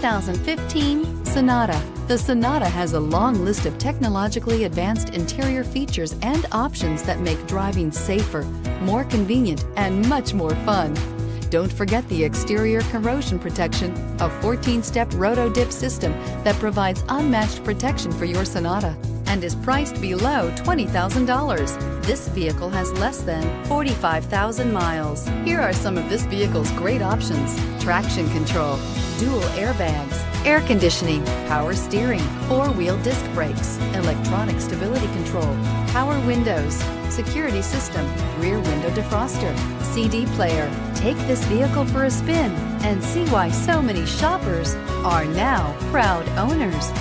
2015 Sonata. The Sonata has a long list of technologically advanced interior features and options that make driving safer, more convenient, and much more fun. Don't forget the exterior corrosion protection, a 14-step roto-dip system that provides unmatched protection for your Sonata and is priced below $20,000. This vehicle has less than 45,000 miles. Here are some of this vehicle's great options: traction control, dual airbags, air conditioning, power steering, four-wheel disc brakes, electronic stability control, power windows, security system, rear window defroster, CD player. Take this vehicle for a spin and see why so many shoppers are now proud owners.